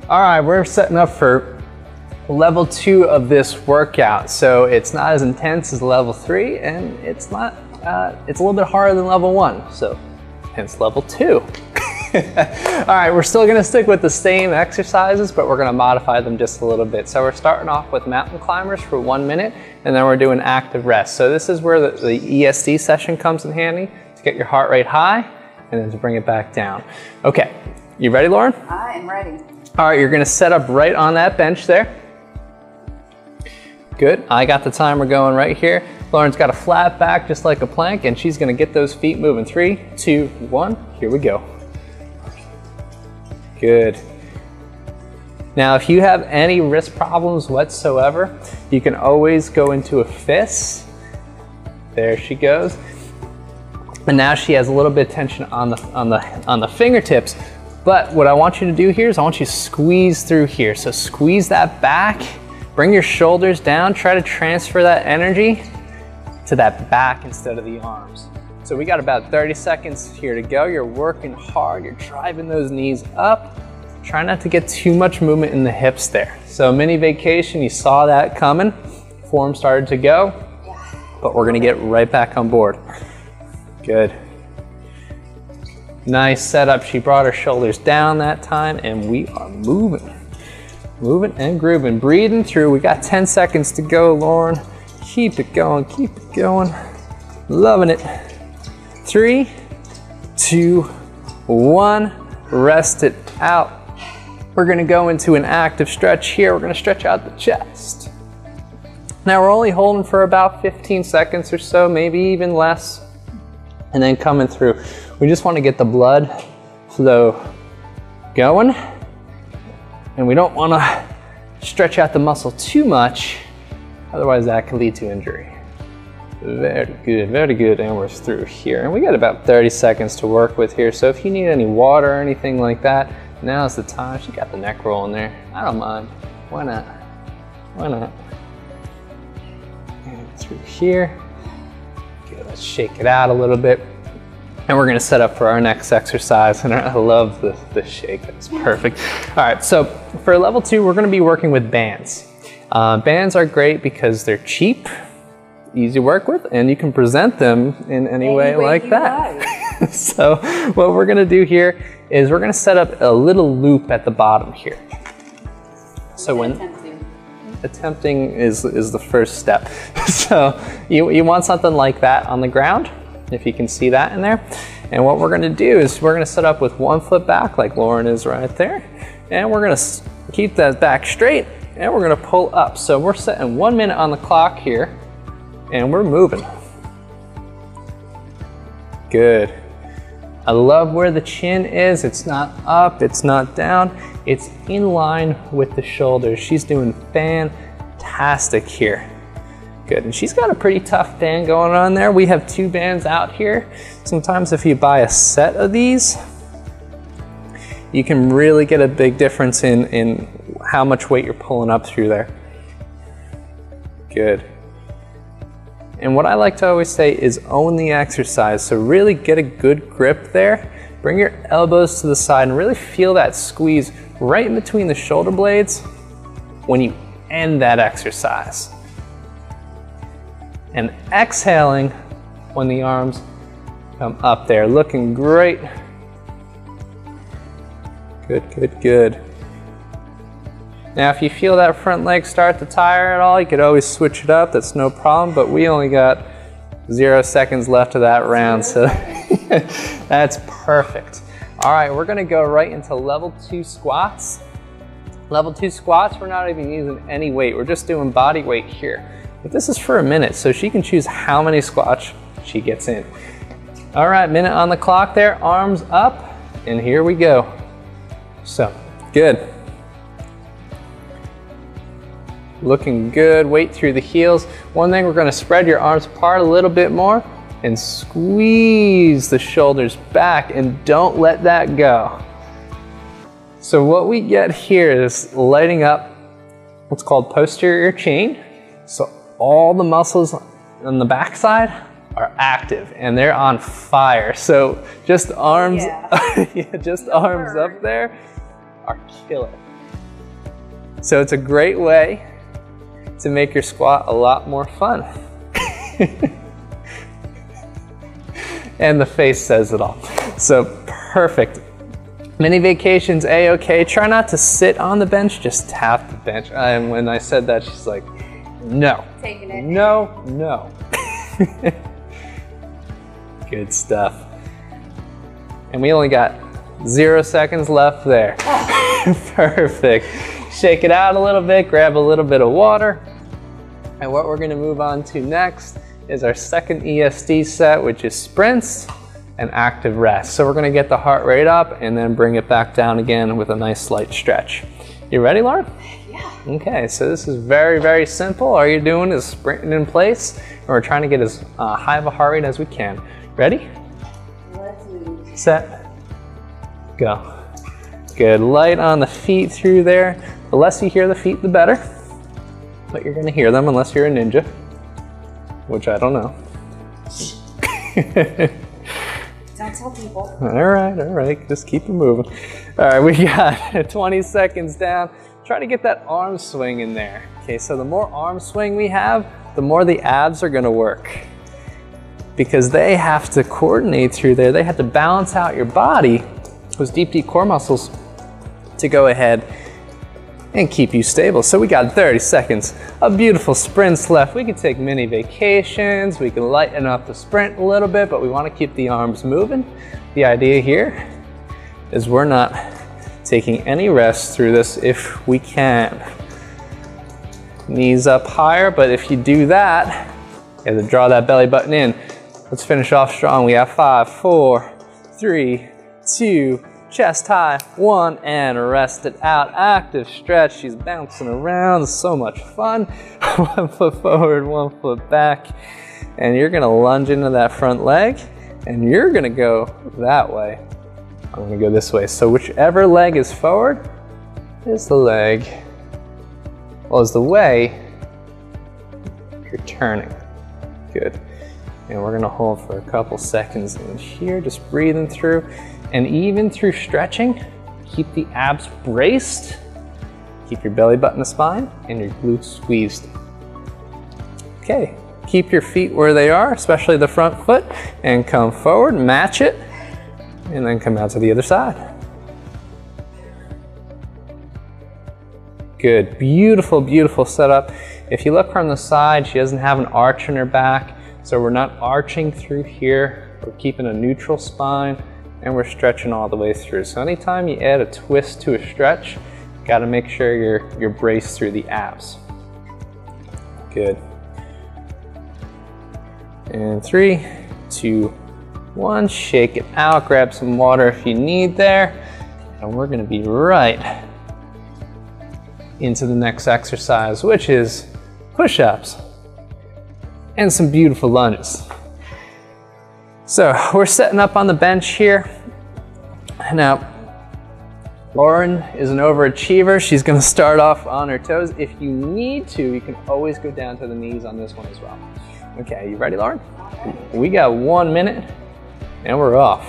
All right, we're setting up for level 2 of this workout. So it's not as intense as level 3, and it's not, it's a little bit harder than level 1. So hence level 2. All right, we're still gonna stick with the same exercises, but we're gonna modify them just a little bit. So we're starting off with mountain climbers for 1 minute, and then we're doing active rest. So this is where the ESD session comes in handy, to get your heart rate high, and then to bring it back down. Okay, you ready, Lauren? I am ready. All right, you're gonna set up right on that bench there. Good, I got the timer going right here. Lauren's got a flat back just like a plank, and she's gonna get those feet moving. 3, 2, 1, here we go. Good. Now, if you have any wrist problems whatsoever, you can always go into a fist. There she goes. And now she has a little bit of tension on the fingertips. But what I want you to do here is I want you to squeeze through here. So squeeze that back, bring your shoulders down, try to transfer that energy to that back instead of the arms. So we got about 30 seconds here to go. You're working hard, you're driving those knees up. Try not to get too much movement in the hips there. So mini vacation, you saw that coming. Form started to go, but we're gonna get right back on board. Good. Nice setup. She brought her shoulders down that time, and we are moving. Moving and grooving, breathing through. We got 10 seconds to go, Lauren. Keep it going, keep it going. Loving it. 3, 2, 1, rest it out. We're gonna go into an active stretch here. We're gonna stretch out the chest. Now we're only holding for about 15 seconds or so, maybe even less, and then coming through. We just wanna get the blood flow going, and we don't wanna stretch out the muscle too much, otherwise that can lead to injury. Very good, and we're through here. And we got about 30 seconds to work with here, so if you need any water or anything like that, now's the time. She got the neck roll in there. I don't mind. Why not? Why not? And through here. Okay, let's shake it out a little bit. And we're gonna set up for our next exercise. And I love the shake, that's perfect. All right, so for level 2, we're gonna be working with bands. Bands are great because they're cheap, easy to work with, and you can present them in any way like that. So what we're gonna do here is we're gonna set up a little loop at the bottom here. So when attempting is the first step. So you want something like that on the ground, if you can see that in there. And what we're gonna do is we're gonna set up with 1 foot back like Lauren is right there. And we're gonna keep that back straight, and we're gonna pull up. So we're setting 1 minute on the clock here, and we're moving. Good. I love where the chin is. It's not up, it's not down. It's in line with the shoulders. She's doing fantastic here. Good, and she's got a pretty tough band going on there. We have 2 bands out here. Sometimes if you buy a set of these, you can really get a big difference in how much weight you're pulling up through there. Good. And what I like to always say is own the exercise. So really get a good grip there. Bring your elbows to the side and really feel that squeeze right in between the shoulder blades when you end that exercise. And exhaling when the arms come up there. Looking great. Good, good, good. Now, if you feel that front leg start to tire at all, you could always switch it up. That's no problem, but we only got 0 seconds left of that round, so that's perfect. All right, we're gonna go right into level 2 squats. Level 2 squats, we're not even using any weight. We're just doing body weight here. But this is for a minute, so she can choose how many squats she gets in. All right, minute on the clock there, arms up, and here we go. So, good. Looking good, weight through the heels. One thing, we're gonna spread your arms apart a little bit more and squeeze the shoulders back, and don't let that go. So what we get here is lighting up what's called posterior chain. So all the muscles on the backside are active and they're on fire. So just arms, just arms up there are killer. So it's a great way to make your squat a lot more fun. And the face says it all. So perfect. Mini vacations, A-okay. Try not to sit on the bench, just tap the bench. And when I said that, she's like, no. Taking it. No, no. Good stuff. And we only got 0 seconds left there. Perfect. Shake it out a little bit, grab a little bit of water. And what we're gonna move on to next is our second ESD set, which is sprints and active rest. So we're gonna get the heart rate up and then bring it back down again with a nice light stretch. You ready, Lauren? Yeah. Okay, so this is very, very simple. All you're doing is sprinting in place, and we're trying to get as high of a heart rate as we can. Ready? Let's move. Set, go. Good, light on the feet through there. The less you hear the feet, the better. But you're gonna hear them unless you're a ninja, which I don't know. Don't tell people. All right, just keep it moving. All right, we got 20 seconds down. Try to get that arm swing in there. Okay, so the more arm swing we have, the more the abs are gonna work, because they have to coordinate through there. They have to balance out your body, those deep core muscles, to go ahead and keep you stable. So we got 30 seconds of beautiful sprints left. We can take mini vacations. We can lighten up the sprint a little bit, but we want to keep the arms moving. The idea here is we're not taking any rest through this if we can. Knees up higher, but if you do that, you have to draw that belly button in. Let's finish off strong. We have 5, 4, 3, 2, chest high, 1, and rest it out. Active stretch. She's bouncing around. So much fun. 1 foot forward, 1 foot back. And you're gonna lunge into that front leg, and you're gonna go that way. I'm gonna go this way. So whichever leg is forward is the leg, well, is the way you're turning. Good. And we're gonna hold for a couple seconds in here, just breathing through. And even through stretching, keep the abs braced, keep your belly button to spine, and your glutes squeezed. Okay, keep your feet where they are, especially the front foot, and come forward, match it, and then come out to the other side. Good, beautiful, beautiful setup. If you look from the side, she doesn't have an arch in her back, so we're not arching through here. We're keeping a neutral spine, and we're stretching all the way through. So anytime you add a twist to a stretch, you gotta make sure you're braced through the abs. Good. And 3, 2, 1, shake it out, grab some water if you need there, and we're gonna be right into the next exercise, which is push-ups and some beautiful lunges. So we're setting up on the bench here. Now, Lauren is an overachiever. She's gonna start off on her toes. If you need to, you can always go down to the knees on this one as well. Okay, you ready, Lauren? We got 1 minute and we're off.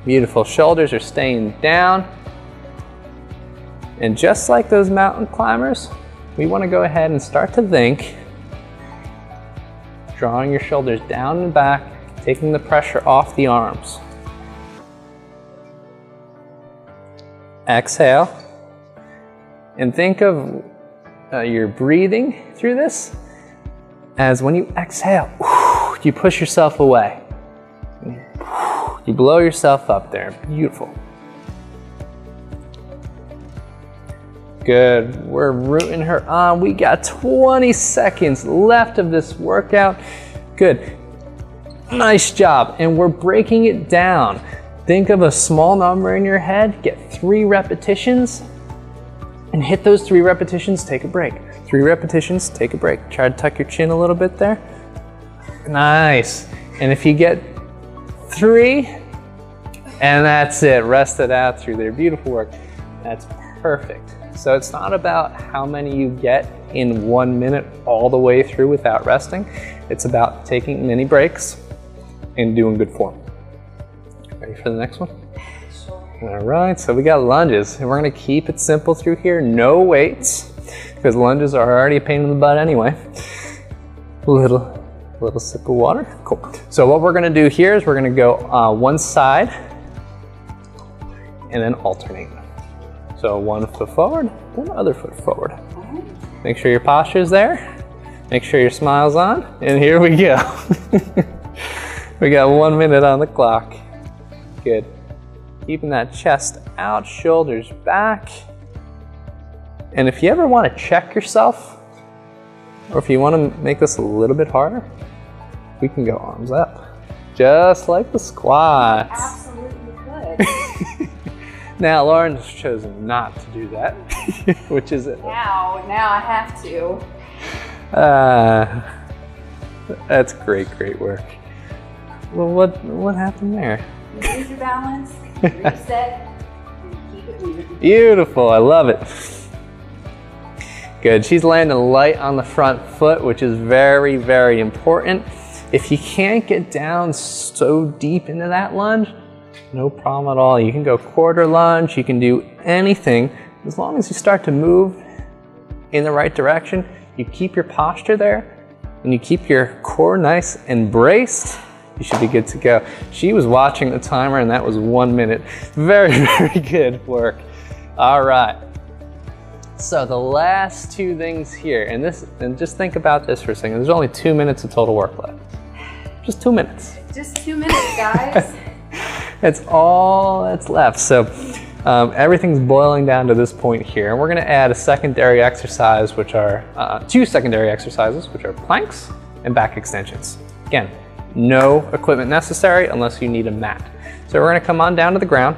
Beautiful, shoulders are staying down. And just like those mountain climbers, we wanna go ahead and start to think, drawing your shoulders down and back, taking the pressure off the arms. Exhale, and think of your breathing through this as when you exhale, you push yourself away. You blow yourself up there, beautiful. Good, we're rooting her on. We got 20 seconds left of this workout. Good, nice job. And we're breaking it down. Think of a small number in your head, get 3 repetitions, and hit those 3 repetitions, take a break. 3 repetitions, take a break. Try to tuck your chin a little bit there. Nice, and if you get 3, and that's it, rest it out through there. Beautiful work, that's perfect. So it's not about how many you get in 1 minute all the way through without resting. It's about taking mini breaks and doing good form. Ready for the next one? Sure. All right, so we got lunges, and we're gonna keep it simple through here. No weights, because lunges are already a pain in the butt anyway. Little sip of water. Cool. So what we're gonna do here is we're gonna go one side and then alternate. So one foot forward, then the other foot forward. Make sure your posture is there. Make sure your smile's on, and here we go. We got 1 minute on the clock. Good. Keeping that chest out, shoulders back. And if you ever want to check yourself, or if you want to make this a little bit harder, we can go arms up, just like the squats. Absolutely could. Now, Lauren's chosen not to do that, which is it. Now I have to. That's great work. Well, what happened there? Lose your balance, reset, and keep it moving. Beautiful, I love it. Good, she's landing light on the front foot, which is very, very important. If you can't get down so deep into that lunge, no problem at all. You can go quarter lunge, you can do anything. As long as you start to move in the right direction, you keep your posture there, and you keep your core nice and braced, you should be good to go. She was watching the timer, and that was 1 minute. Very, very good work. All right. So the last two things here, and just think about this for a second. There's only 2 minutes of total work left. Just 2 minutes. Just 2 minutes, guys. That's all that's left. So everything's boiling down to this point here. And we're gonna add a secondary exercise, which are two secondary exercises, which are planks and back extensions. Again, no equipment necessary unless you need a mat. So we're gonna come on down to the ground,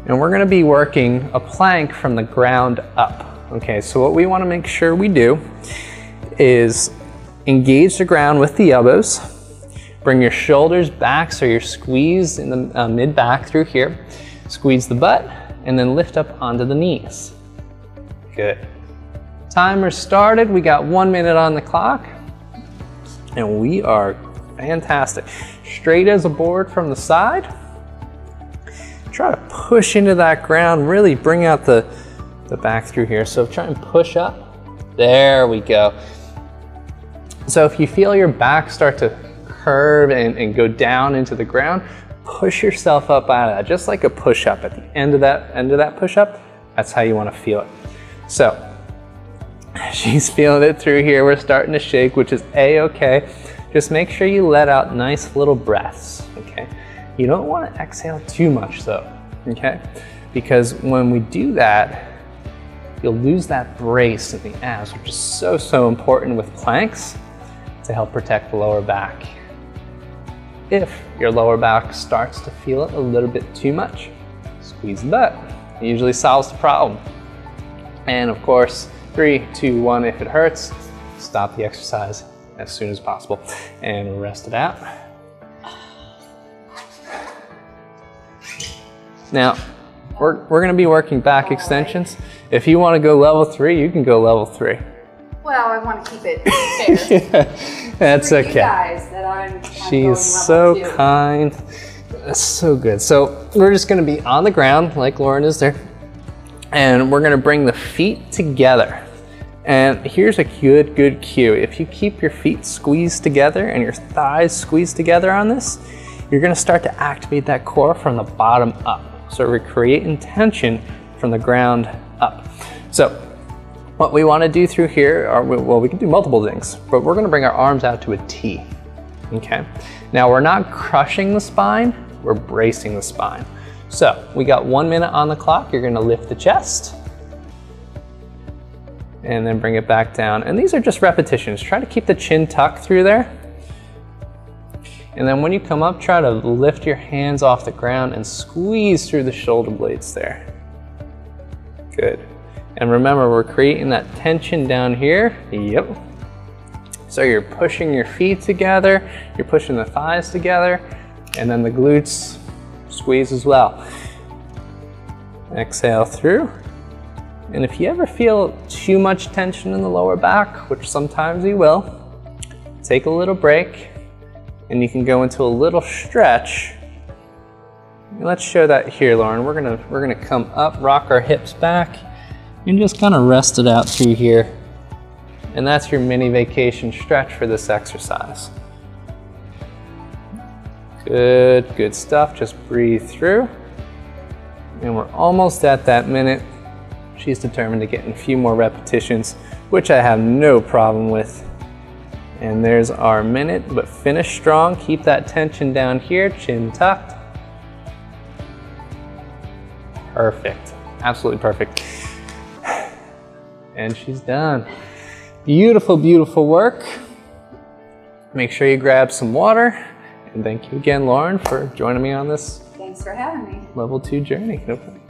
and we're gonna be working a plank from the ground up. Okay, so what we wanna make sure we do is engage the ground with the elbows, bring your shoulders back so you're squeezed in the mid-back through here, squeeze the butt, and then lift up onto the knees. Good. Timer started, we got 1 minute on the clock, and we are fantastic. Straight as a board from the side. Try to push into that ground, really bring out the back through here. So try and push up. There we go. So if you feel your back start to curve and go down into the ground, push yourself up out of that, just like a push-up. At the end of that push-up, that's how you want to feel it. So she's feeling it through here. We're starting to shake, which is a-okay. Just make sure you let out nice little breaths, okay? You don't want to exhale too much though, okay? Because when we do that, you'll lose that brace in the abs, which is so important with planks to help protect the lower back. If your lower back starts to feel it a little bit too much, squeeze the butt. It usually solves the problem. And of course, 3, 2, 1, if it hurts, stop the exercise as soon as possible and rest it out. Now, we're gonna be working back extensions. If you wanna go level 3, you can go level 3. Well, I want to keep it fair. Yeah, that's okay. You guys that I'm She's so kind. That's so good. So we're just gonna be on the ground like Lauren is there. And we're gonna bring the feet together. And here's a good cue. If you keep your feet squeezed together and your thighs squeezed together on this, you're gonna start to activate that core from the bottom up. So we're creating tension from the ground up. So what we wanna do through here, are, well, we can do multiple things, but we're gonna bring our arms out to a T, okay? Now we're not crushing the spine, we're bracing the spine. So we got 1 minute on the clock. You're gonna lift the chest and then bring it back down. And these are just repetitions. Try to keep the chin tucked through there. And then when you come up, try to lift your hands off the ground and squeeze through the shoulder blades there. Good. And remember, we're creating that tension down here. Yep. So you're pushing your feet together, you're pushing the thighs together, and then the glutes squeeze as well. Exhale through. And if you ever feel too much tension in the lower back, which sometimes you will, take a little break and you can go into a little stretch Let's show that here, Lauren. We're gonna come up, rock our hips back, and just kind of rest it out through here. And that's your mini vacation stretch for this exercise. Good, good stuff. Just breathe through. And we're almost at that minute. She's determined to get in a few more repetitions, which I have no problem with. And there's our minute, but finish strong. Keep that tension down here, chin tucked. Perfect, absolutely perfect. And she's done. Beautiful, beautiful work. Make sure you grab some water. And thank you again, Lauren, for joining me on this Thanks for having me. level 2 journey. No problem.